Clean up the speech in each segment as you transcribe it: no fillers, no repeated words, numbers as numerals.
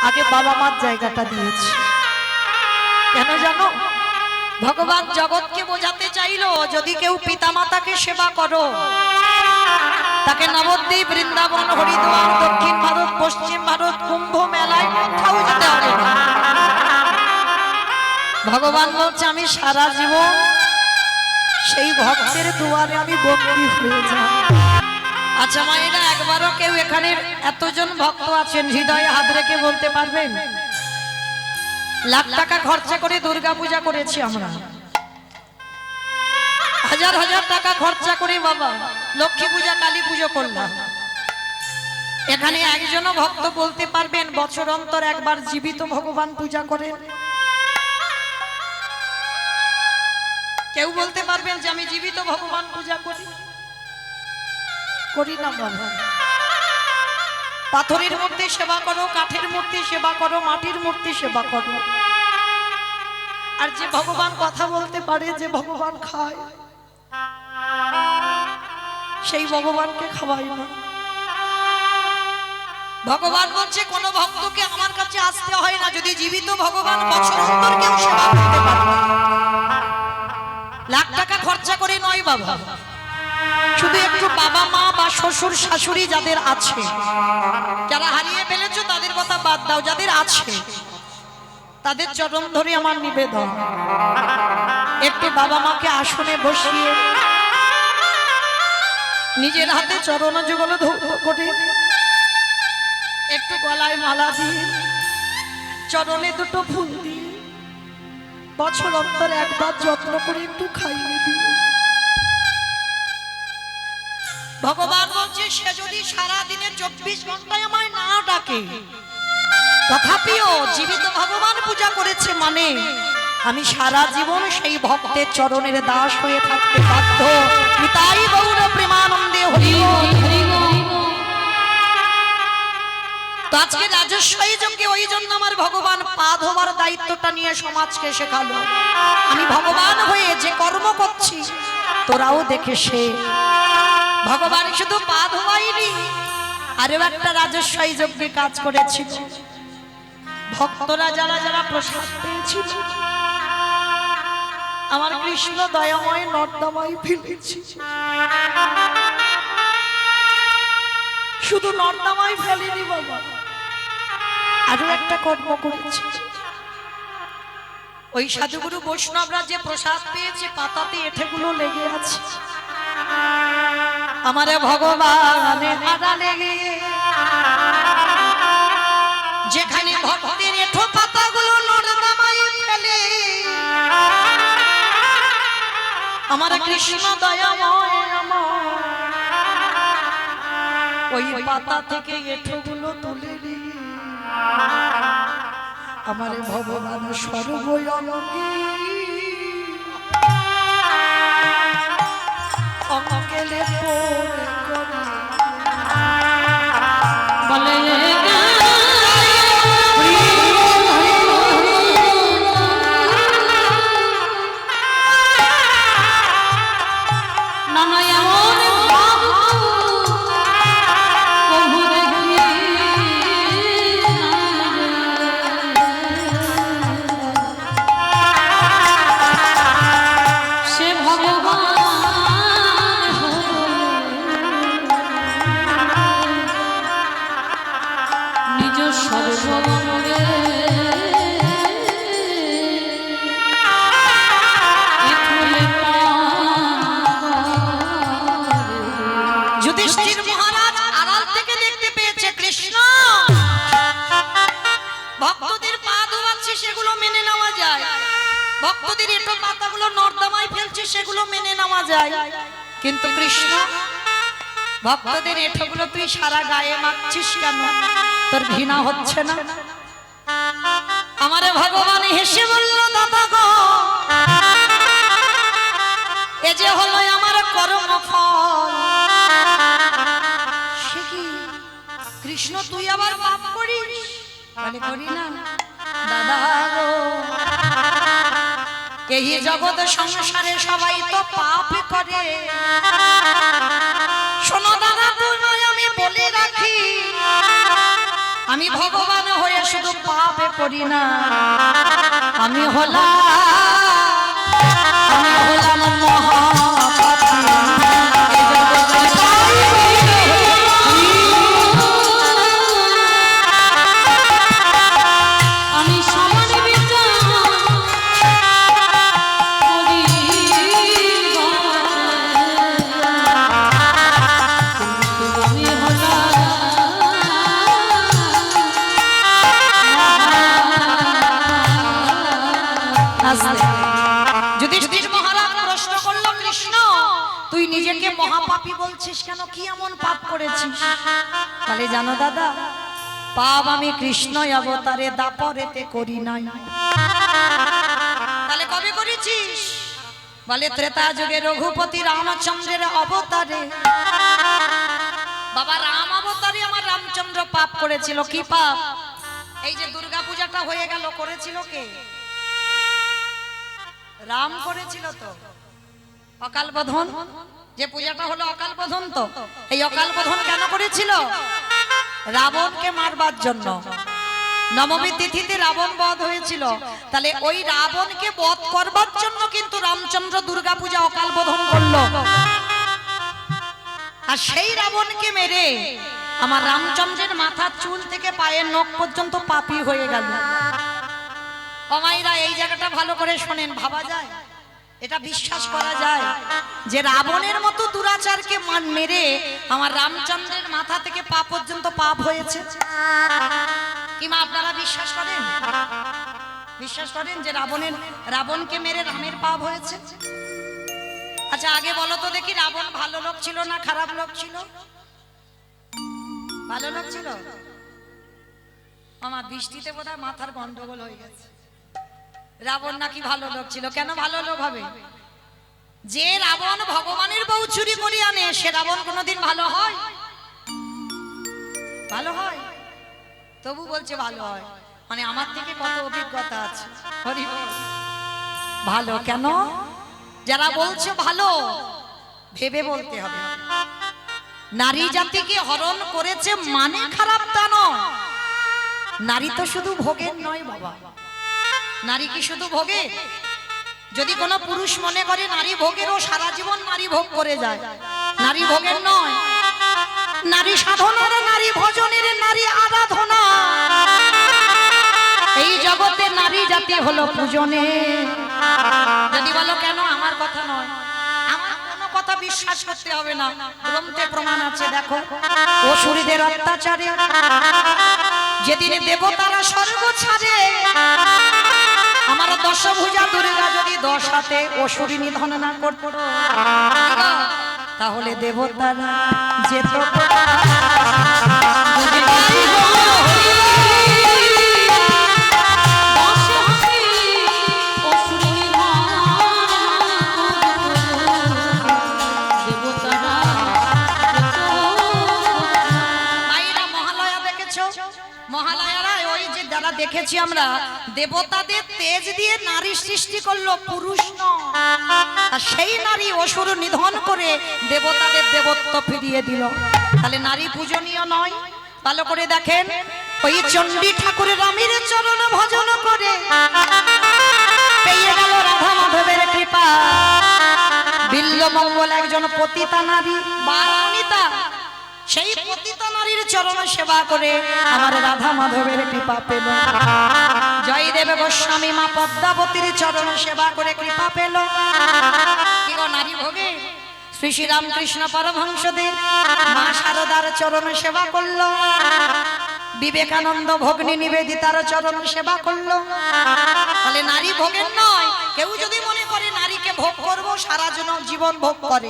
আগে বাবা মার জায়গাটা দিয়েছি। কেন জানো? ভগবান জগৎকে বোঝাতে চাইলো যদি কেউ পিতামাতাকে সেবা করো তাকে নবদ্বীপ, বৃন্দাবন, হরিদ্বার, দক্ষিণ ভারত, পশ্চিম ভারত, কুম্ভ মেলায় কোথাও যেতে হবে না। ভগবান বলছে আমি সারা জীবন সেই ভক্তের দুয়ারে আমি বন্দী হয়ে যাই। আচ্ছা মায়েরা, একবারও কেউ এখানে এতজন ভক্ত আছেন হৃদয়ে হাত রেখে বলতে পারবেন লাখ টাকা খরচা করে দুর্গা পূজা করেছি আমরা, হাজার হাজার টাকা খরচা করে বাবা লক্ষ্মী পূজা, কালী পুজো করলাম, এখানে একজনও ভক্ত বলতে পারবেন বছর অন্তর একবার জীবিত ভগবান পূজা করেন? কেউ বলতে পারবেন যে আমি জীবিত ভগবান পূজা করি? করি না বাবা। পাথরের মূর্তি সেবা করো, কাঠের মূর্তি সেবা করো, মাটির মূর্তি সেবা করো, আর যে ভগবান কথা বলতে পারে, যে ভগবান খায়, সেই ভগবানকে খাওয়াই না। ভগবান বলছে কোন ভক্তকে আমার কাছে আসতে হয় না, যদি জীবিত ভগবান বছর অন্তর কেউ সেবা করতে পারে। লাখ টাকা খরচা করে নয় বাবা, শুধু একটু বাবা মা বা শ্বশুর শাশুড়ি যাদের আছে, যারা হারিয়ে ফেলেছো তাদের কথা বাদ দাও, যাদের আছে তাদের চরণ ধরে আমার নিবেদন, একটু বাবা মাকে আসনে বসিয়ে নিজের হাতে চরণ যুগল ধৌত করে একটু গলায় মালা দিয়ে চরণে দুটো ফুল দিয়ে বছর অন্তর একবার যত্ন করে একটু খাইয়ে দিও। ভগবান বলছে সে যদি সারা দিনে 24 ঘন্টায় আমায় না ডাকে, তথাপিও জীবিত ভগবান পূজা করেছে মানে আমি সারা জীবন সেই ভক্তের চরণের দাস হয়ে থাকতে বাধ্য। নিতাই গৌর প্রেমানন্দে হরি হরি। তো আজকে রাজস্বই যজ্ঞে ওই জন্য আমার ভগবান পা ধোবার দায়িত্বটা নিয়ে সমাজকে শেখালো, আমি ভগবান হয়ে যে কর্ম করছি তোরাও দেখে সে। ভগবান শুধু পা ধোয়াইনি, আরো একটা রাজস্বই যজ্ঞে কাজ করেছিল। ভক্তরা যারা যারা প্রসাদ পেয়েছিল আমার কৃষ্ণ দয়াময় নর্দমায় ফেলেছি, শুধু নর্দমায় ফেলেনি বাবা, আরো একটা কর্ম করেছি। ওই সাধুগুরু বৈষ্ণবরা যে প্রসাদ পেয়েছে পাতাতে এঠেগুলো লেগে আছে, আমারে ভগবানের আড়ালে যেখানে ভক্তের এঠো পাতাগুলো নর্দমায় ফেলে আমার কৃষ্ণ দয়াময় ওই পাতা থেকে এঠোগুলো তুলে নিয়ে আমারে ভগবান সর্বঙ্গী অঙ্গেলে পড়ে করে বলে ভক্তদের এটো পাতাগুলো নর্দমায় ফেলছে সেগুলো মেনে নেওয়া যায়, কিন্তু কৃষ্ণ ভক্তদের এটোগুলো তুই সারা গায়ে মাখছিস কেন? তোর ঘৃণা হচ্ছে না? আমারে ভগবান হেসে বলল দাদা গো, এ যে হলো আমার কর্মফল। সে কি কৃষ্ণ তুই আবার পাপ করিস? মানে করি না দাদা গো, এই জগৎ সংসারে সবাই তো পাপ করে। শোনো দাদা তোমায় আমি বলে রাখি, আমি ভগবান হয়ে শুধু পাপে পড়ি না, আমি হলাম মহাপাপী। আমি সমান বিচার করি তুমি হলা যুধিষ্ঠির মহারাজ প্রশ্ন করল, কৃষ্ণ তুই নিজেকে মহাপাপী বলছিস কেন? কি এমন পাপ করেছিস? তাহলে জানো দাদা, পাপ আমি কৃষ্ণ অবতারে দাপরেতে করি নাই। তাহলে কবে করেছিস? বলে ত্রেতা যুগে রঘুপতি রামচন্দ্রের অবতারে। বাবা রাম অবতারে আমার রামচন্দ্র পাপ করেছিল। কি পাপ? এই যে দুর্গা পূজাটা হয়ে গেল, করেছিল কে? রাম করেছিল তো। অকাল বোধন যে পূজাটা হলো অকাল বোধন, তো এই অকাল বোধন কেন করেছিল? রাবণকে মারবার জন্য। নবমী তিথিতে রাবণ বধ হয়েছিল। তাহলে ওই রাবণকে বধ করবার জন্য কিন্তু রামচন্দ্র দুর্গা পূজা অকাল বোধন করলো। আর সেই রাবণকে মেরে আমার রামচন্দ্রের মাথার চুল থেকে পায়ের নখ পর্যন্ত পাপী হয়ে গেল। অমাইরা এই জায়গাটা ভালো করে শোনেন, ভাবা যায়, এটা বিশ্বাস করা যায় যে রাবণের মতো দুরাচারকে মেরে আমার রামচন্দ্রের মাথা থেকে পা পর্যন্ত পাপ হয়েছে? কি মা আপনারা বিশ্বাস করেন? বিশ্বাস করেন যে রাবণকে মেরে রামের পাপ হয়েছে? আচ্ছা আগে বলো তো দেখি, রাবণ ভালো লোক ছিল না খারাপ লোক ছিল? ভালো লোক ছিল। আমার বৃষ্টিতে বোধহয় মাথার গন্ডগোল হয়ে গেছে। রাবণ নাকি ভালো লোক ছিল? কেন ভালো লোক হবে? যে রাবণ ভগবানের বউ চুরি করে আনে, সে রাবণ কোনোদিন ভালো হয়? ভালো হয়? তবু বলছে ভালো হয়, মানে আমার থেকে কত অভিজ্ঞতা আছে। হরি বল। ভালো কেন? যারা বলছে ভালো, ভেবে বলতে হবে। নারী জাতিকে হরণ করেছে মানে খারাপ তা নয়। নারী তো শুধু ভোগের নয় বাবা। নারী কি শুধু ভোগে? যদি কোনো পুরুষ মনে করে নারী ভোগেরও, সারা জীবন নারী ভোগ করে যায়। নারী ভোগের নয়, নারী সাধনার, নারী ভজনের, নারী আরাধনা। এই জগতে নারী জাতি হলো পূজনে। যদি বলো কেন, আমার কথা নয়, আমার কোনো কথা বিশ্বাস করতে হবে না, গ্রন্থে প্রমাণ আছে। দেখো, অসুরীদের অত্যাচারে যেদিনে দেবতারা স্বর্গ ছাড়ে, আমার দশভুজা দুর্গা যদি 10 হাতে অসুরী নিধন না করত, তাহলে দেবতারা যেত। দেখেছি আমরা, দেবতাদের তেজ দিয়ে নারী সৃষ্টি করলো, পুরুষ নয়। আর সেই নারী অসুর নিধন করে দেবতাদের দেবত্ব ফিরিয়ে দিল। তাহলে নারী পূজনীয় নয়? ভালো করে দেখেন, ওই চণ্ডী ঠাকুরের রামের চরণ ভজন করে পেয়ে গেল রাধা মাধবের কৃপা। বিল্লমঙ্গল একজন পতিতা নারী বারানিতা, সেই পতিতা নারীর চরণ সেবা করে আমার রাধা মাধবের কৃপা পেল। জয়দেব গোস্বামী মা পদ্মাবতীর চরণ সেবা করে কৃপা পেল। কি গো নারী ভোগে? শ্রী শ্রী রামকৃষ্ণ পরমহংসদেব মা শারদার চরণ সেবা করলো। বিবেকানন্দ ভগ্নী নিবেদিতার চরণ সেবা করলো। তাহলে নারী ভোগের নয়। কেউ যদি মনে করে নারীকে ভোগ করব, সারা জীবন ভোগ করে।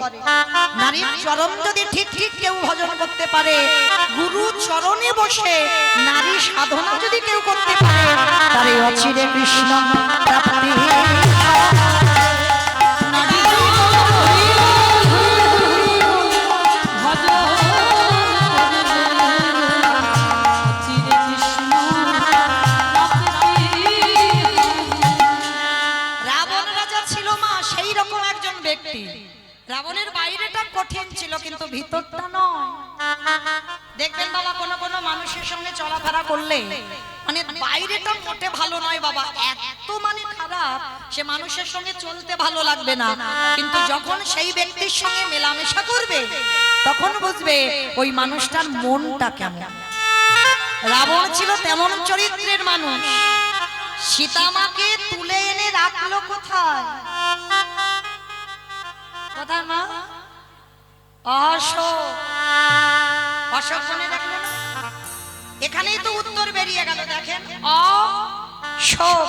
নারীর চরণ যদি ঠিক ঠিক কেউ ভজন করতে পারে, গুরু চরণে বসে নারী সাধনা যদি কেউ করতে পারে, তারে অচিরে কৃষ্ণ প্রাপ্তি। রাবণের বাইরেটা কঠিন ছিল, কিন্তু ভিতরটা নয়। দেখবেন বাবা কোনো কোনো মানুষের সঙ্গে চলাফেরা করলে মানে বাইরেটা মোটে ভালো নয় বাবা, এত মানে খারাপ, সে মানুষের সঙ্গে চলতে ভালো লাগবে না, কিন্তু যখন সেই ব্যক্তির সঙ্গে মেলামেশা করবে তখন বুঝবে ওই মানুষটার মনটা কেমন। রাবণ ছিল তেমন চরিত্রের মানুষ। সীতামাকে তুলে এনে রাখলো কোথায়? কোথায় মা? অশোক। অশোক বনে রাখলো না? এখানেই তো উত্তর বেরিয়ে গেল। দেখেন, অশোক,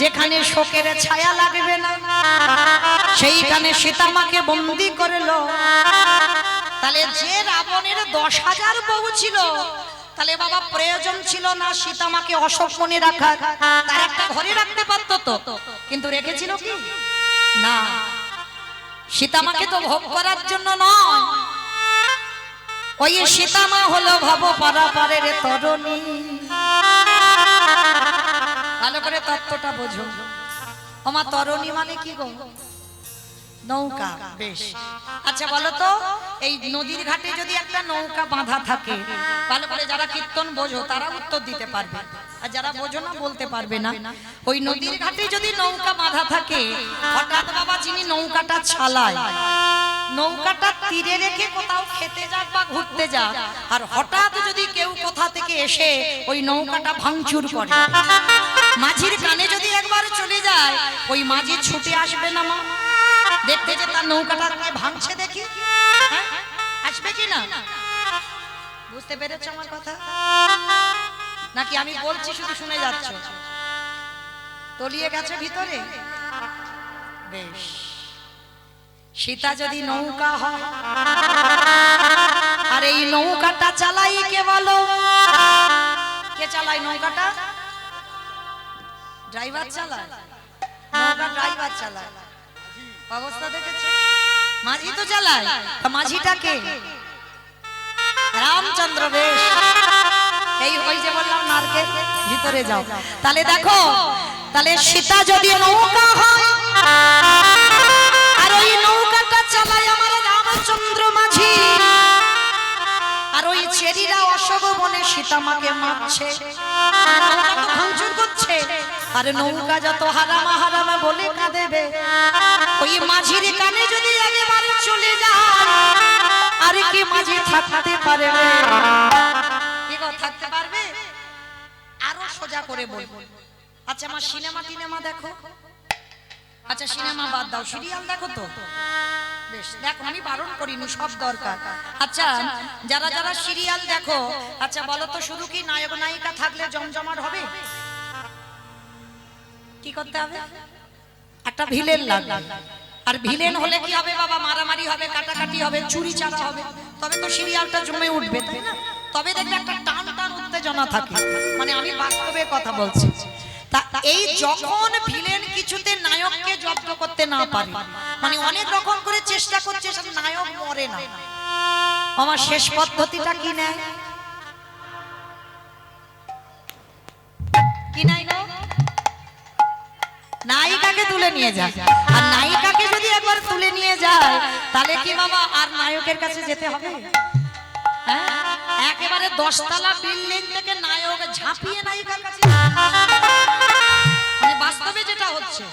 যেখানে শোকের ছায়া লাগবে না সেইখানে সীতামাকে বন্দী করলো। তাহলে যে রাবণের 10,000 বউ ছিল, তাহলে বাবা প্রয়োজন ছিল না সীতামাকে অশোক বনে রাখার, তার একটা ঘরে রাখতে পারতো তো, কিন্তু রেখেছিল কি না? সীতামাকে তো ভোগ করার জন্য নয়। ওই সীতামা হলো ভব পারাপারের তরণী। ভালো করে তত্ত্বটা বোঝো। আমার তরণী মানে কি গো? নৌকা। বেশ, আচ্ছা বলো তো, এই নদীর ঘাটে যদি একটা নৌকা বাঁধা থাকে, ভালো করে যারা কীর্তন বোঝো তারা উত্তর দিতে পারবে, আর যারা বোঝো না বলতে পারবে না। ওই নদীর ঘাটে যদি নৌকা বাঁধা থাকে, হঠাৎ বাবা যিনি নৌকাটা চালায়, নৌকাটা তীরে রেখে কোথাও খেতে যাক বা ঘুরতে যাক, আর হঠাৎ যদি কেউ কোথা থেকে এসে ওই নৌকাটা ভাঙচুর করে, মাঝির কানে যদি একবার চলে যায়, ওই মাঝি ছুটে আসবে না মা দেখতে যে তার নৌকাটা ভাঙছে? দেখি আসবে কি না? বুঝতে পেরেছ আমার কথা? নাকি আমি বলছি শুধু শুনে যাচ্ছ? তলিয়ে গেছে ভিতরে? বেশ, সীতা যদি নৌকা হয়, আর এই নৌকাটা চালাই কে বলো? কে চালায় নৌকাটা? ড্রাইভার চালায়? নৌকা ড্রাইভার চালায়। অবস্থা দেখেছে? মাঝি তো চালায়। মাঝিটা কে? রামচন্দ্র। বেশ, এই ওই যে বললাম নারকেল, ভিতরে যাও। তাহলে দেখো, তাহলে সীতা যদি নৌকা হয়, আর ওই নৌকাটা চালায় আমার রামচন্দ্র মাঝি, আর ওই চেরিরা অশোক বনে সীতামাকে মারছে, নৌকা তো ভাঙচুর করছে, আর নৌকা যত হারামা হারামা বলে কাঁদেবে, ওই মাঝির কানে যদি একেবারে চলে যায়, আর কি মাঝি থাকতে পারবে? কি গো, থাকতে পারবে? আরো সোজা করে বলবো। আচ্ছা আমার সিনেমা দেখো। আচ্ছা সিনেমা বাদ দাও, সিরিয়াল দেখো তো? বেশ, দেখো, আমি বারণ করিনি, সব দরকার। আচ্ছা যারা যারা সিরিয়াল দেখো, আচ্ছা বলো তো, শুধু কি নায়ক নায়িকা থাকলে জমজমাট হবে? কি করতে হবে? একটা ভিলেন লাগবে, আর ভিলেন হলে কি হবে বাবা? মারামারি হবে, কাটাকাটি হবে, চুরি চারা হবে, তবে তো সিরিয়ালটা জমে উঠবে, তাই না? তবে দেখবে একটা টান টান উত্তেজনা থাকে, মানে আমি বাস্তবে কথা বলছি। তা এই যখন ভিলেন কিছুতে নায়ককে জব্দ করতে না পারে, মানে অনেক রকম করে চেষ্টা করছে, নায়ক মরে না, আমার শেষ পদ্ধতিটা কি নেয়? কি নাই গো? নায়িকাকে তুলে নিয়ে যায়। আর নায়িকাকে যদি একবার তুলে নিয়ে যায়, তাহলে কি বাবা আর নায়কের কাছে যেতে হবে? একেবারে 10 তলা বিল্ডিং থেকে নায়ক ঝাঁপিয়ে নায়িকার কাছে, মানে বাস্তবে যেটা হচ্ছে।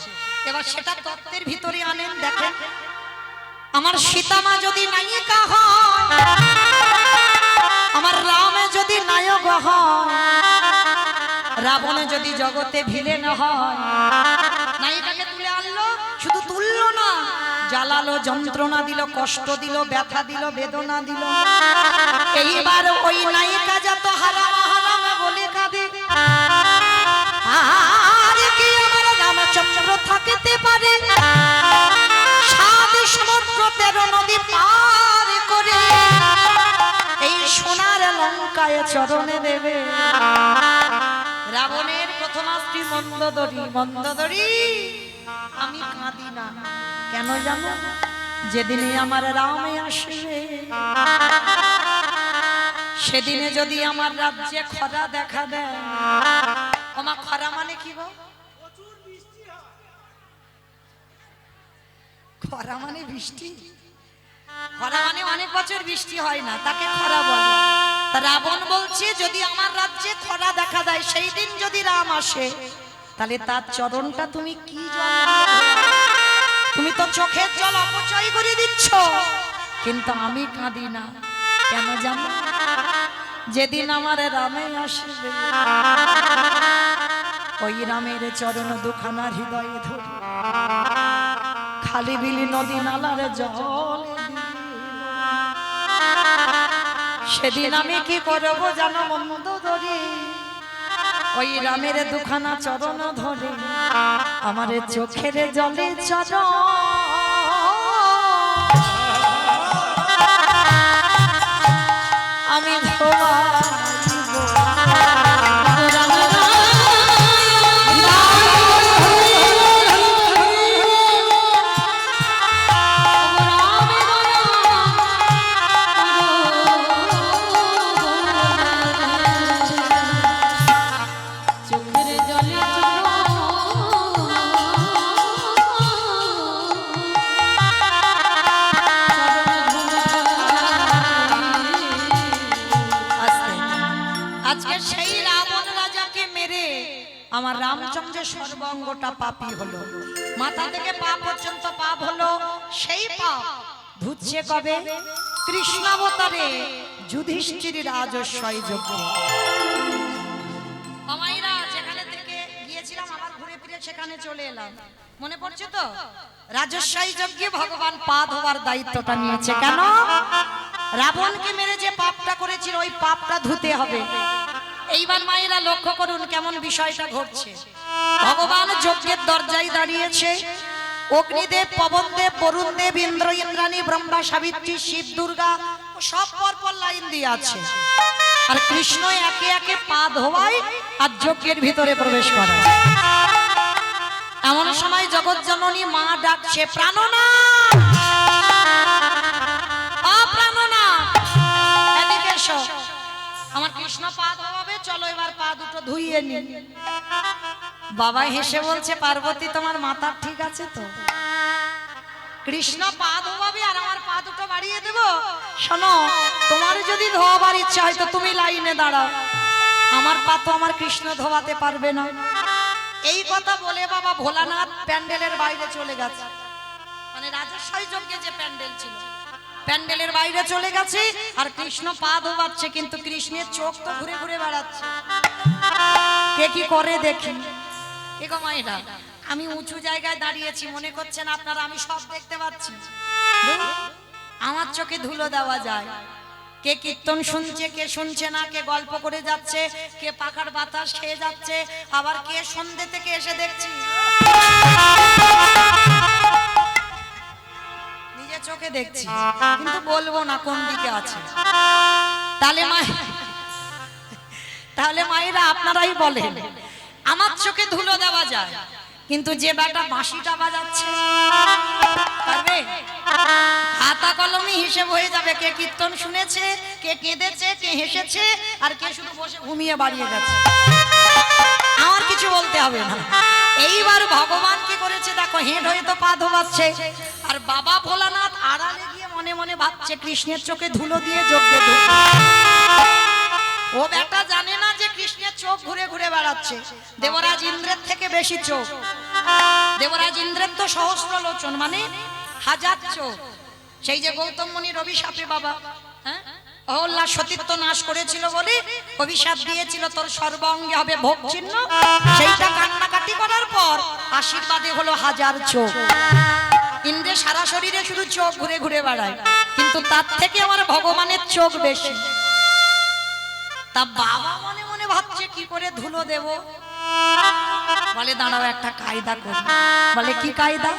এবার সেটা তত্ত্বের ভিতরে আনেন, দেখেন আমার সীতামা যদি নায়িকা হয়, আমার রামে যদি নায়ক হয়, রাবণে যদি জগতে ভিলেন হয়, নায়িকাকে তুলে আনলো, শুধু তুললো না, জ্বালালো, যন্ত্রণা দিল, কষ্ট দিল, ব্যথা দিল, বেদনা দিল। এইবার ওই নায়িকা যত হারামা হারামা বলে কাঁদে, আর কি আমার রামচন্দ্র থাকতে পারে 7 সমুদ্র 13 নদী পার করে এই সোনার লঙ্কায় চরণে দেবে? রাবণের প্রথমা স্ত্রী মন্দোদরী, মন্দোদরী আমি কাঁদি না, কেন জানো? যেদিনে আমার রামে আসবে, সেদিনে যদি আমার রাজ্যে খরা দেখা দেয়। আমার খরা মানে কি গো? খরা মানে বৃষ্টি। খরা মানে অনেক বছর বৃষ্টি হয় না, তাকে খরা বলে। তা রাবণ বলছে যদি আমার রাজ্যে খরা দেখা দেয়, সেই দিন যদি রাম আসে, তাহলে তার চরণটা তুমি কি জল দিবে? তুমি তো চোখের জল অপচয় করে দিচ্ছ। কিন্তু আমি কাঁদি না, কেন জানো? যেদিন আমার রামে আসবে, ওই রামের চরণ দুখানা হৃদয়ে ধরে খালি বিলি নদী নালার জল, সেদিন আমি কি করবো জানো মন্দ ধরে? ওই রামের দুখানা চরণ ধরে আমার চোখের জলে চরণ আমি আমার রামচন্দ্রের সর্বাঙ্গটা পাপী হলো, মাথা থেকে পা পর্যন্ত পাপ হলো। সেই পাপ ধুচ্ছে কবে? কৃষ্ণাবতারে যুধিষ্ঠির রাজস্বয় যজ্ঞে। আমাইরা যেখানে থেকে গিয়েছিলাম আবার ঘুরে ফিরে সেখানে চলে এলাম, মনে পড়ছে তো? রাজস্বয় যজ্ঞে ভগবান পা ধোয়ার দায়িত্বটা নিয়েছে। কেন? রাবণকে মেরে যে পাপটা করেছিল ওই পাপটা ধুতে হবে। এইবার মায়েরা লক্ষ্য করুন কেমন বিষয়টা ঘটছে। ভগবান যজ্ঞের দরজায় দাঁড়িয়েছে, অগ্নিদেব, পবনদেব, বরুণদেব, ইন্দ্র, ইন্দ্রাণী, ব্রহ্মা, সাবিত্রী, শিব, দুর্গা সব পরপর লাইন দিয়ে আছে। আর কৃষ্ণ একে একে পা ধোয়ায় আর যজ্ঞের ভিতরে প্রবেশ করে। এমন সময় জগৎজননী মা ডাকছে, প্রাণনাথ, প্রাণনাথ, এদিকে এসো। আমার কৃষ্ণ পা ধোয়াবে, চলো এবার পা দুটো ধুইয়ে নি। বাবা হেসে বলছে, পার্বতী তোমার মাথা ঠিক আছে তো? কৃষ্ণ পা ধোয়াবে আর আমার পা দুটো বাড়িয়ে দেব? শোনো, তোমার যদি ধোয়াবার ইচ্ছা হয় তো তুমি লাইনে দাঁড়াও, আমার পা তো আমার কৃষ্ণ ধোয়াতে পারবে না। এই কথা বলে বাবা ভোলানাথ প্যান্ডেলের বাইরে চলে গেছে। মানে রাজস্বয় যজ্ঞে যে প্যান্ডেল ছিল, প্যান্ডেলের বাইরে চলে গেছে আর কৃষ্ণ পা ধোয়াচ্ছে, কিন্তু কৃষ্ণের চোখ তো ঘুরে ঘুরে বেড়াচ্ছে। কে কি করে দেখি। কে গো মায়েরা, আমি উঁচু জায়গায় দাঁড়িয়েছি, মনে করছেন আপনারা আমি সব দেখতে পাচ্ছি? আমার চোখে ধুলো দেওয়া যায়। কে কীর্তন শুনছে, কে শুনছে না, কে গল্প করে যাচ্ছে, কে পাখার বাতাস খেয়ে যাচ্ছে, আবার কে সন্ধ্যে থেকে এসে দেখছি। নিজে চোখে দেখছি, কিন্তু বলবো না কোন দিকে আছে। তাহলে মায়েরা আপনারাই বলেন, আমার চোখে ধুলো দেওয়া যায়, কিন্তু যে বেটা বাঁশিটা বাজাচ্ছে পারবে? খাতা কলমে হিসেব হয়ে যাবে, কে কীর্তন শুনেছে, কে কেঁদেছে, কে হেসেছে, আর কে শুধু বসে ঘুমিয়ে বাড়িয়ে গেছে। আমার কিছু বলতে হবে না। এইবার ভগবান কি করেছে দেখো, হেঁট হয়ে তো পা ধোয়াচ্ছে, আর বাবা ভোলানাথ আড়ালে গিয়ে মনে মনে ভাবছে কৃষ্ণের চোখে ধুলো দিয়ে যজ্ঞে ঢুকবে। ও বেটা জানে না যে কৃষ্ণের চোখ ঘুরে ঘুরে বেড়াচ্ছে। দেবরাজ ইন্দ্রের থেকে বেশি চোখ। দেবরাজ ইন্দ্রের তো সহস্র লোচন, মানে হাজার চোখ। সেই যে গৌতম মুনির অভিশাপে বাবা অহল্যা সতীত্ব নাশ করেছিল বলে অভিশাপ দিয়েছিল, তোর সর্বাঙ্গে হবে ভোগ চিহ্ন। সেইটা কান্নাকাটি করার পর আশীর্বাদে হলো হাজার চোখ। ইন্দ্রের সারা শরীরে শুধু চোখ ঘুরে ঘুরে বেড়ায়, কিন্তু তার থেকে আমার ভগবানের চোখ বেশি। তা বাবা মনে মনে ভাবছে কি করে ধুলো দেব। বলে দাঁড়াও একটা কায়দা করি। বলে কি কায়দা?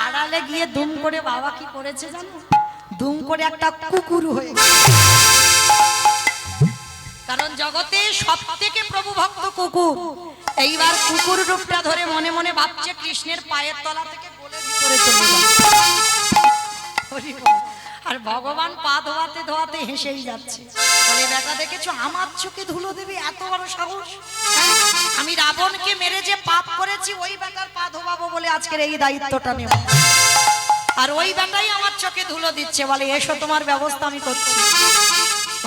আড়ালে গিয়ে দুম করে বাবা কি করেছে জানো? দুম করে একটা কুকুর হয়ে, কারণ জগতে সব থেকে প্রভু ভক্ত কুকুর। এইবার কুকুর রূপটা ধরে মনে মনে ভাবছে কৃষ্ণের পায়ের তলা থেকে গলে ভিতরে চলে যাবে। আর ভগবান পা ধোয়াতে ধোয়াতে হেসেই যাচ্ছে। বলে বেটা দেখেছো আমার চোখে ধুলো দেবে, এত বড় সাহস? আমি রাবণকে মেরে যে পাপ করেছি ওই বেটার পা ধোয়াবো বলে আজকের এই দায়িত্বটা নেব। আর ওই বেটাই আমার চোখে ধুলো দিচ্ছে, বলে এসো তোমার ব্যবস্থা আমি করছি।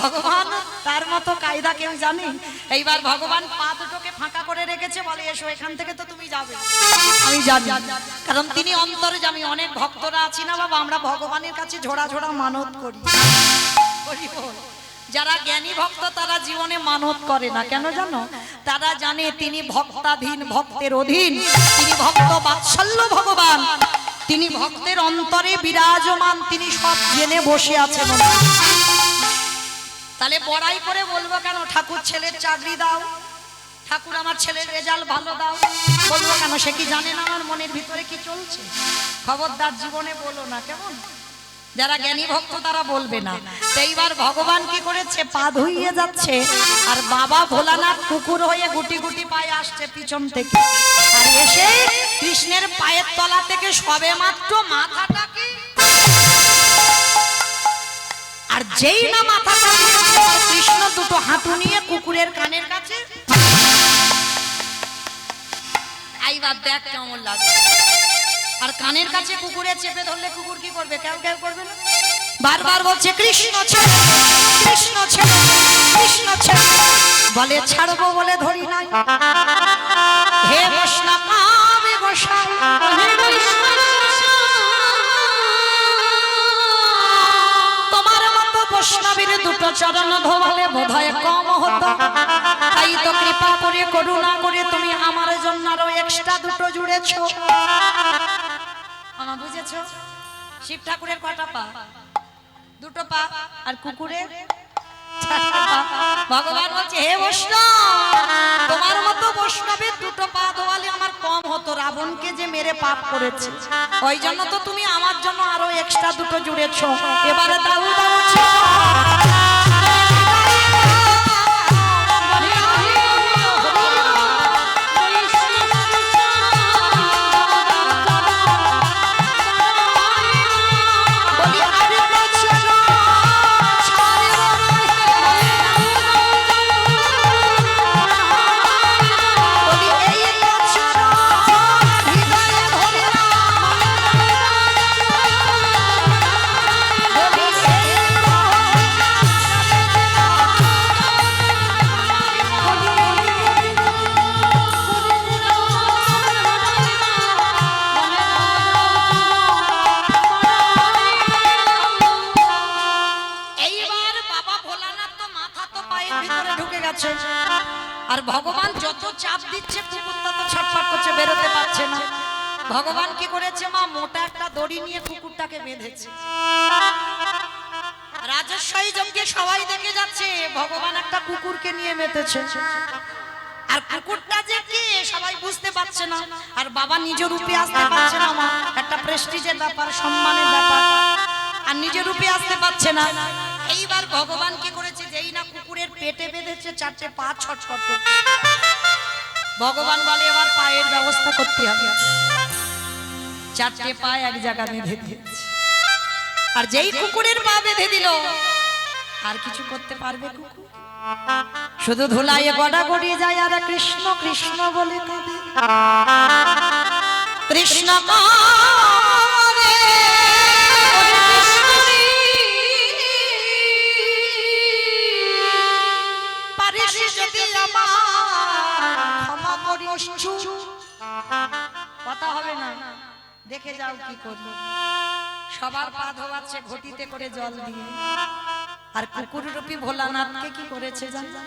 ভগবান তার মতো কায়দা কেউ জানে? এইবার ভগবান পা দুটোকে ফাঁকা করে রেখেছে, বলে এসো এখান থেকে তো তুমি যাবে। আমি জানি, কারণ তিনি অন্তরে জানি। অনেক ভক্তরা আছি না বাবা, আমরা ভগবানের কাছে ঝোড়া ঝোড়া মানত করি। যারা জ্ঞানী ভক্ত তারা জীবনে মানত করে না, কেন জানো? তারা জানে তিনি ভক্তাধীন, ভক্তের অধীন, তিনি ভক্ত বাৎসল্য ভগবান, তিনি ভক্তের অন্তরে বিরাজমান, তিনি সব জেনে বসে আছেন। তাহলে বড়াই করে বলবো কেন ঠাকুর ছেলের চাকরি দাও, ঠাকুর আমার ছেলের রেজাল্ট ভালো দাও, বলবো কেন? সে কি জানে না আমার মনের ভিতরে কি চলছে? খবরদার জীবনে বলো না, কেমন? যারা জ্ঞানী ভক্ত তারা বলবে না। তো এইবার ভগবান কি করেছে, পা ধুইয়ে যাচ্ছে, আর বাবা ভোলানাথ কুকুর হয়ে গুটি গুটি পায়ে আসছে পিছন থেকে, আর এসে কৃষ্ণের পায়ের তলা থেকে সবে মাত্র মাথাটাকে, আর যেই না মাথাটা কৃষ্ণ দুটো হাঁটু নিয়ে কুকুরের কানের কাছে। এইবার দেখ কেমন লাগে। আর কানের কাছে কুকুরে চেপে ধরলে কুকুর কি করবে? কেউ কেউ করবে না? বারবার বলছে কৃষ্ণ ছেড়ে, কৃষ্ণ ছেড়ে, কৃষ্ণ ছেড়ে, বলে ছাড়বো বলে ধরি নাই। হে বৈষ্ণব আমি গোসাই, তোমার মতো বৈষ্ণবীর দুটো চরণ ধোয়ালে বোধহয় কম হতো। তাই তো কৃপা করে করুণা করে তুমি আমার জন্য আরো এক্সট্রা দুটো জুড়েছো। আমার বুঝেছো? শিব ঠাকুরের কটা পা? দুটো পা। আর কুকুরের চারটা পা। ভগবান বলছে হে বৈষ্ণব, তোমার মতো বৈষ্ণবের দুটো পা ধোয়ালে আমার কম হতো। রাবণকে যে মেরে পাপ করেছে, ওই জন্য তো তুমি আমার জন্য আরো এক্সট্রা দুটো জুড়েছো। এবারে দাও দাও আর ভগবান যত চাপ দিচ্ছে কুকুরটা তো ছটফট করছে, বেরোতে পারছে না। ভগবান কি করেছে মা, মোটা একটা দড়ি নিয়ে কুকুরটাকে বেঁধেছে। রাজস্বই যজ্ঞে সবাই দেখে যাচ্ছে, ভগবান একটা কুকুরকে নিয়ে মেতেছে। আর কুকুরটা যে কি সবাই বুঝতে পারছে না। আর বাবা নিজ রূপে আসতে পারছে না, মা একটা প্রেস্টিজের ব্যাপার, সম্মানের ব্যাপার, আর নিজ রূপে আসতে পারছে না। এইবার ভগবান কি করেছে, যেই না কুকুরের পেটে বেঁধেছে, চারটে পা ছটফট করছে। ভগবান বলে এবার পায়ের ব্যবস্থা করতে হবে। চারটে পা এক জায়গা বেঁধে দিয়েছে। আর যেই কুকুরের পা বেঁধে দিল, আর কিছু করতে পারবে কুকুর? শুধু ধুলাইয়ে গড়া গড়িয়ে যায়, আর কৃষ্ণ কৃষ্ণ বলে কাঁদে। কৃষ্ণ কথা হবে না, দেখে যাও কি করবে। সবার পা ধোয়াচ্ছে ঘটিতে করে জল দিয়ে। আর কুকুর রূপী ভোলানাথকে কি করেছে জানো?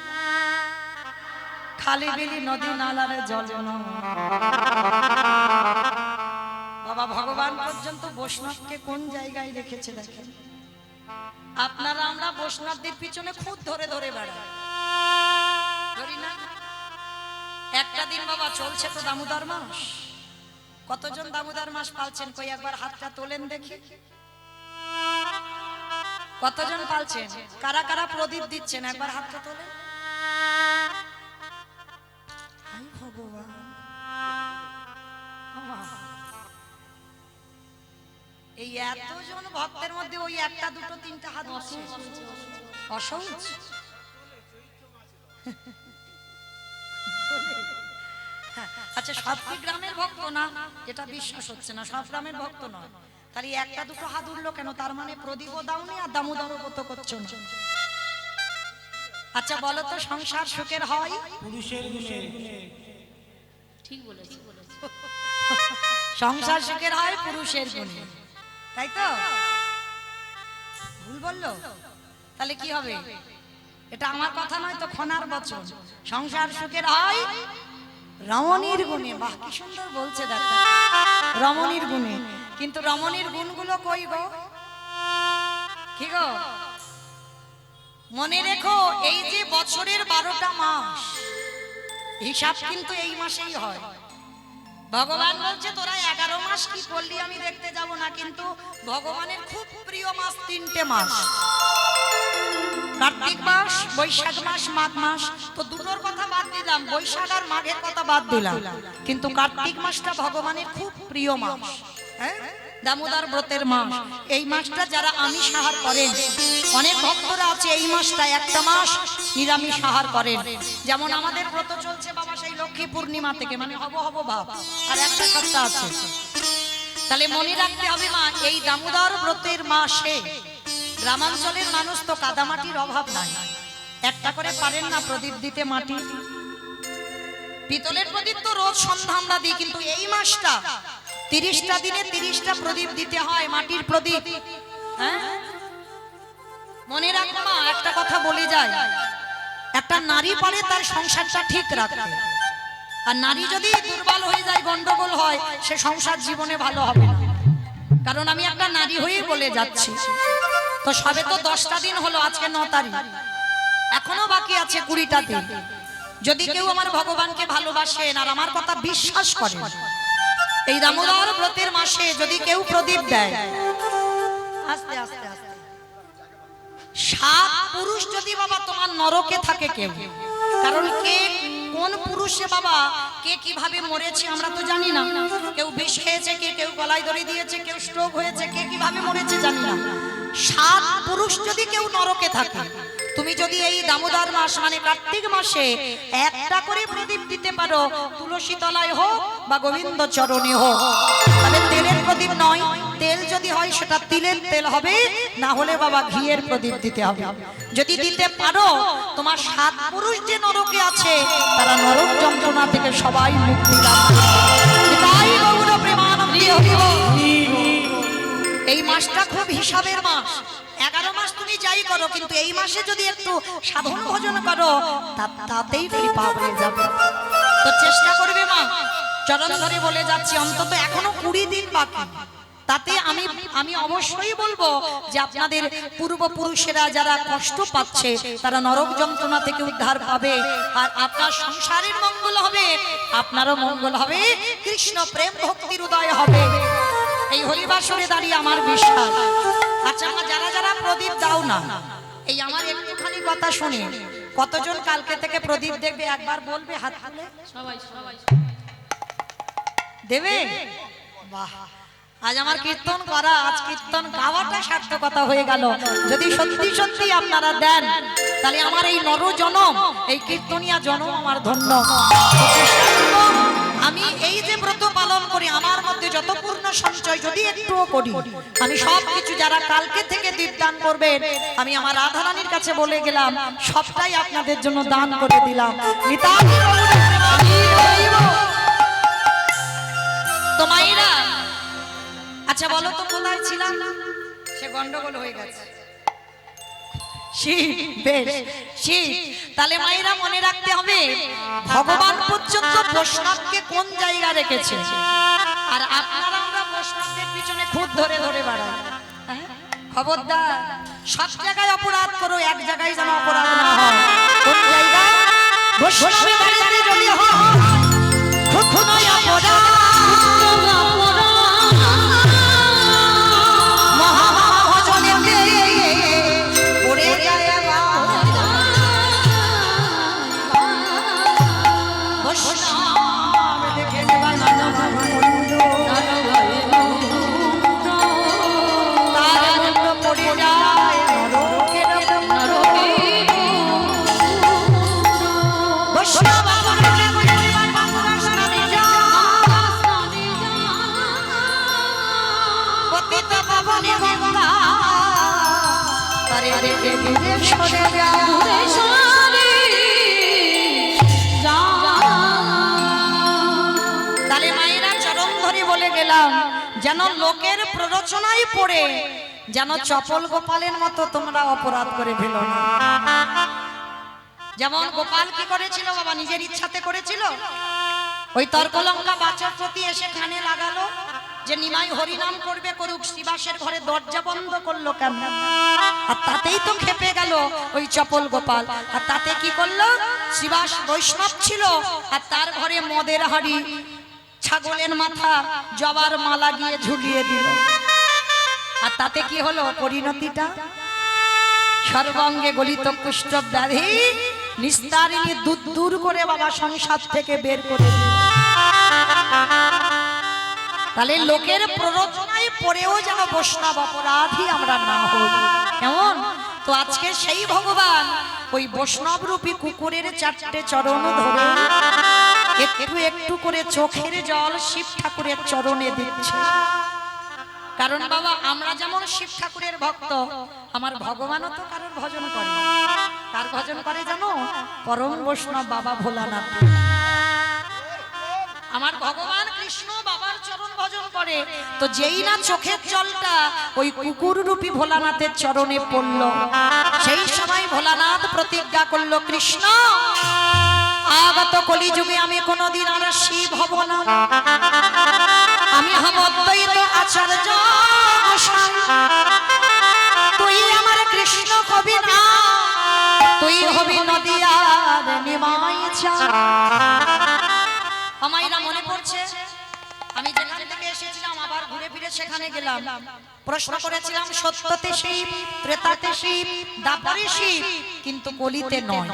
খালি বিলি নদী নালারে জল বাবা ভগবান পর্যন্ত বৈষ্ণবকে কোন জায়গায় রেখেছে দেখেন। আপনারা আমরা বৈষ্ণবদের পিছনে খুব ধরে ধরে বেড়াই, ধরি না? একটা দিন বাবা চলছে তো দামোদর মাস। কতজন দামোদর মাস পালছেন? কই একবার হাতটা তোলেন দেখি। কতজন পালছেন? কারা কারা প্রদীপ দিচ্ছেন একবার হাতটা তোলেন। হাই ভগবান, এই এতজন ভক্তের মধ্যে ওই একটা দুটো তিনটা হাত অসহ্য। আচ্ছা সব কি গ্রামের ভক্ত না? এটা বিশ্বাস হচ্ছে না, সব গ্রামের ভক্ত নয়। তাহলে একটা দুটো হাত উঠলো কেন? তার মানে প্রদীপও দাওনি আর দামোদর ব্রত করছো না। আচ্ছা বলো তো, সংসার সুখের হয় পুরুষের গুণে। ঠিক বলেছি। সংসার সুখের হয় পুরুষের গুণে, তাই তো? ভুল বললো? তাহলে কি হবে? এটা আমার কথা নয় তো, খনার বচন। সংসার সুখের হয় রমণীর গুণে। বাহ, কি সুন্দর বলছে দেখো, রমণীর গুণে। কিন্তু রমণীর গুণগুলো কই গো? কি গো? মনে রেখো, এই যে বছরের 12টা মাস, হিসাব কিন্তু এই মাসেই হয়। ভগবান বলছে তোরা 11 মাস কি করলি আমি দেখতে যাব না, কিন্তু ভগবানের খুব প্রিয় মাস 3টে মাস, কার্তিক মাস, বৈশাখ মাস, মাঘ মাস। তো দুটোর কথা বাদ দিলাম, বৈশাখ আর মাঘের কথা বাদ দিলাম, কিন্তু কার্তিক মাসটা ভগবানের খুব প্রিয় মাস, হ্যাঁ, দামোদর ব্রতের মাস। এই মাসটা যারা আমিষ আহার করেন, অনেক ভক্তরা আছে এই মাসটা একটা মাস নিরামিষ আহার করেন। যেমন আমাদের ব্রত চলছে বাবা সেই লক্ষ্মী পূর্ণিমা থেকে, মানে হব হব ভাব, আর একটা সপ্তাহ আছে। তাহলে মনে রাখতে হবে মা, এই দামোদর ব্রতের মাসে গ্রামাঞ্চলের মানুষ তো কাদামাটির অভাব নাই, একটা করে পারেন না প্রদীপ দিতে মাটি। পিতলের প্রদীপ তো রোজ সন্ধ্যা আমরা দিই, কিন্তু এই মাসটা 30টা দিনে 30টা প্রদীপ দিতে হয়, মাটির প্রদীপ। হ্যাঁ, মনে রাখো মা, একটা কথা বলে যায়, একটা নারী পারে তার সংসারটা ঠিক রাখতে, আর নারী যদি দুর্বল হয়ে যায়, গন্ডগোল হয়, সে সংসার জীবনে ভালো হবে না। কারণ আমি একটা নারী হয়ে বলে যাচ্ছি। তো সবে তো 10টা দিন হলো, আজকে 9 তারিখ, এখনো বাকি আছে 20টা দিন। যদি কেউ আমার ভগবানকে ভালোবাসেন আর আমার কথা বিশ্বাস করেন, এই দামোদর ব্রতের মাসে যদি কেউ প্রদীপ দেয়, আস্তে আস্তে আস্তে, 7 পুরুষ যদি বাবা তোমার নরকে থাকে কেউ, কারণ কে কোন পুরুষে বাবা কে কিভাবে মরেছে আমরা তো জানি না। কেউ বিষ খেয়েছে, কেউ গলায় দড়ি দিয়েছে, কেউ স্ট্রোক হয়েছে, কে কিভাবে মরেছে জানি না। 7 পুরুষ যদি কেউ নরকে থাকে, তুমি যদি এই দামোদর মাস মানে কার্তিক মাসে একটা করে প্রদীপ দিতে পারো, তুলসী তলায় হোক বা গোবিন্দ চরণে হোক, তাহলে তেলের প্রদীপ নয়, তেল যদি হয় সেটা তিলের তেল হবে, না হলে বাবা ঘিয়ের প্রদীপ দিতে হবে। যদি দিতে পারো, তোমার 7 পুরুষ যে নরকে আছে তারা নরক যন্ত্রণা থেকে সবাই মুক্তি লাভ করবে। তাই গৌর প্রেমানন্দে হরি বল। এই মাসটা খুব হিসাবের মাস। 11 মাস তুমি যাই করো, কিন্তু এই মাসে যদি একটু সাধন ভজন করো, তাতেই কৃপা হয়ে যাবে। তো চেষ্টা করবে মা, চরণ ধরে বলে যাচ্ছি, অন্তত এখনো 20 দিন বাকি। তাতে আমি অবশ্যই বলবো যে আপনাদের পূর্বপুরুষেরা যারা কষ্ট পাচ্ছে তারা নরক যন্ত্রণা থেকে উদ্ধার পাবে, আর আপনার সংসারের মঙ্গল হবে, আপনারও মঙ্গল হবে, কৃষ্ণ প্রেম ভক্তির উদয় হবে। এই হরিবাসরে দাঁড়িয়ে আমার বিশ্বাস। আচ্ছা মা, যারা যারা প্রদীপ দাও না, এই আমার একটুখানি কথা শুনে, কতজন কালকে থেকে প্রদীপ দেখবে একবার বলবে হাত তুলে? সবাই সবাই দেবে? বাহ, আজ আমার কীর্তন করা, আজ কীর্তন গাওয়াটা সার্থকতা হয়ে গেল। যদি সত্যি সত্যি আপনারা দেন, তাহলে আমার এই নর জনম, এই কীর্তনিয়া জনম আমার ধন্য। আমি এই যে ব্রত পালন করি, আমার মধ্যে যত পূর্ণ সঞ্চয় যদি একটুও করি, আমি সব কিছু যারা কালকে থেকে দীপদান করবেন, আমি আমার রাধা রানীর কাছে বলে গেলাম, সবটাই আপনাদের জন্য দান করে দিলাম। তো মায়েরা, আচ্ছা বলো তো কোথায় ছিলাম? সে গন্ডগোল হয়ে গেছে। তাহলে মায়েরা মনে রাখতে হবে, ভগবান পর্যন্ত বৈষ্ণবকে কোন জায়গা রেখেছে, আর আপনারা আমরা বৈষ্ণবদের পিছনে খুদ ধরে ধরে বেড়াই। খবরদার, সব জায়গায় অপরাধ করো, এক জায়গায় যেন অপরাধ না হয়। কোন জায়গায়? বৈষ্ণবের বাড়িতে যদি হয় খুব অপরাধ, বৈষ্ণব আরে রে রে রে সরে যা তাহলে মায়েরা চরণ ধরে বলে গেলাম যেন লোকের প্ররোচনায় পড়ে যেন চপল গোপালের মতো তোমরা অপরাধ করে ফেলো না। যেমন গোপাল কি করেছিল বাবা, নিজের ইচ্ছাতে করেছিল। ওই তর্কলঙ্কা বাচস্পতি এসে কানে লাগালো যে নিমাই হরিনাম করবে, করুক। শিবাসের ঘরে দরজা বন্ধ করলো কেন? আর তাতেই তো খেপে গেল ওই চপল গোপাল। আর তাতে কি করলো, শিবাস বৈষ্ণব ছিল আর তার ঘরে মদের হাড়ি, ছাগলের মাথা, জবার মালা গিয়ে ঝুলিয়ে দিল। আর তাতে কি হলো পরিণতিটা, সর্বাঙ্গে গলিত কুষ্ঠ ব্যাধি নিস্তারিণী দূর দূর করে বাবা সংসার থেকে বের করে দিল। তাহলে লোকের প্ররোচনায় পড়েও যেন বৈষ্ণব অপরাধী আমরা না হই, কেমন? তো আজকে সেই ভগবান ওই বৈষ্ণব রূপী কুকুরের চারটে চরণ ধরে একটু একটু করে চোখের জল শিব ঠাকুরের চরণে দিচ্ছে। কারণ বাবা আমরা যেমন শিব ঠাকুরের ভক্ত, আমার ভগবানও তো কারোর ভজন করে। কার ভজন করে জানো? পরম বৈষ্ণব বাবা ভোলানাথ। আমার ভগবান কৃষ্ণ বাবার চরণ ভজন করে। তো যেই না চোখের জলটা ওই কুকুর রূপী ভোলানাথের চরণে পড়ল, সেই সময় ভোলানাথ প্রতিজ্ঞা করলো, কৃষ্ণ আগত কলিযুগে আমি কোনোদিন আর শিব হব না, আমি হব অদ্বৈত আচার্য গোসাই। তুই আমার কৃষ্ণ হবি না, তুই হবি নদিয়ার নিমাই চাঁদ। আমাইরা মনে পড়ছে আমি যেখান থেকে এসেছিলাম আবার ঘুরে ফিরে সেখানে গেলাম, প্রশ্ন করেছিলাম সত্যতে শিব, ত্রেতাতে শিব, দ্বাপরে শিব, কিন্তু কলিতে নয়।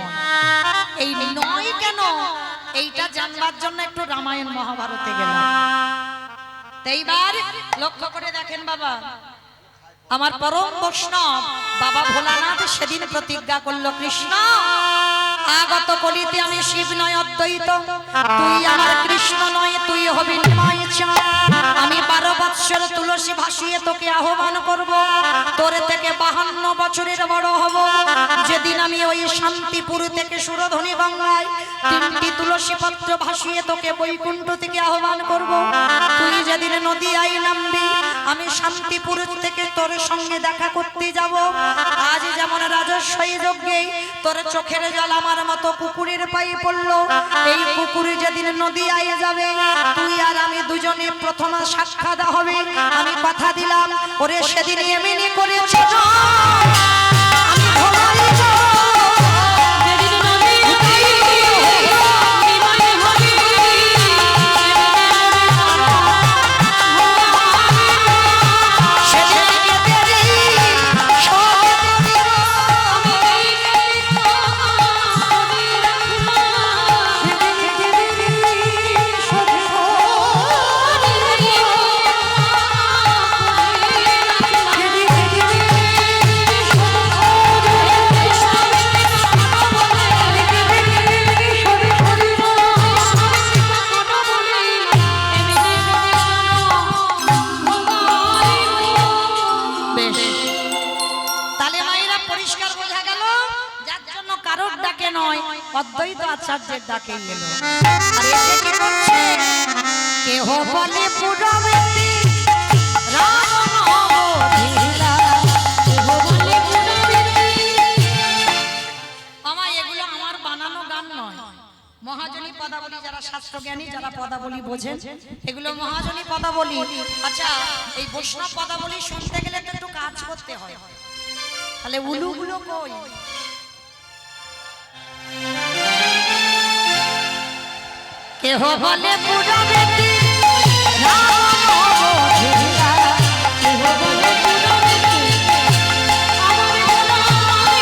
এই নয় কেন, এইটা জানবার জন্য একটু রামায়ণ মহাভারতে গেলাম। এইবার লক্ষ্য করে দেখেন বাবা, আমার পরম বৈষ্ণব বাবা ভোলানাথ সেদিন প্রতিজ্ঞা করলো, কৃষ্ণ আগত কলিতে আমি শিব নয় অদ্বৈত, তুই আমার কৃষ্ণ নয়, তুই হবি নিমাই চাঁদ। আমি 12 বৎসর তুলসী ভাসিয়ে তোকে আহ্বান করব, তোর থেকে 52 বছরের বড় হব। যেদিন আমি ওই শান্তিপুর থেকে সুরধনী গঙ্গায় 3টি তুলসী পত্র ভাসিয়ে তোকে বৈকুণ্ঠ থেকে আহ্বান করব, তুই যেদিন নদিয়ায় নামবি আমি শান্তিপুর থেকে তোর সঙ্গে দেখা করতে যাব। আজ যেমন রাজস্বী যজ্ঞে তোর চোখের জল আমার মতো কুকুরের পায়ে পড়লো, এই কুকুর যেদিন নদিয়ায় যাবে তুই আর আমি দুজনে প্রথম সাক্ষাৎ হবে। আমি কথা দিলাম ওরে সেদিন এমনি করেছে আমি ভোলাই যাব। অদ্বৈত আচার্যের ডাকে এলো। আর এসে কি করছে, কেহ বলে পুরবতী রাম অবধিলা, কেহ বলে পুরবতী। আমার এগুলো আমার বানানো গান নয়, মহাজনী পদাবলী, যারা শাস্ত্রজ্ঞানী যারা পদাবলী বোঝেন এগুলো মহাজনী পদাবলী। আচ্ছা এই বৈষ্ণব পদাবলী শুনতে গেলে তো একটু কাজ করতে হয়, তাহলে উলুগুলো কই? কেহ বলে পুরবতী রাম অবধিলা, কেহ বলে পুরবতী আমার গোলামি,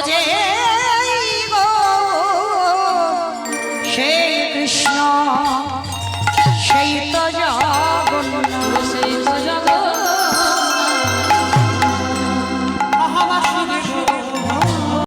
যে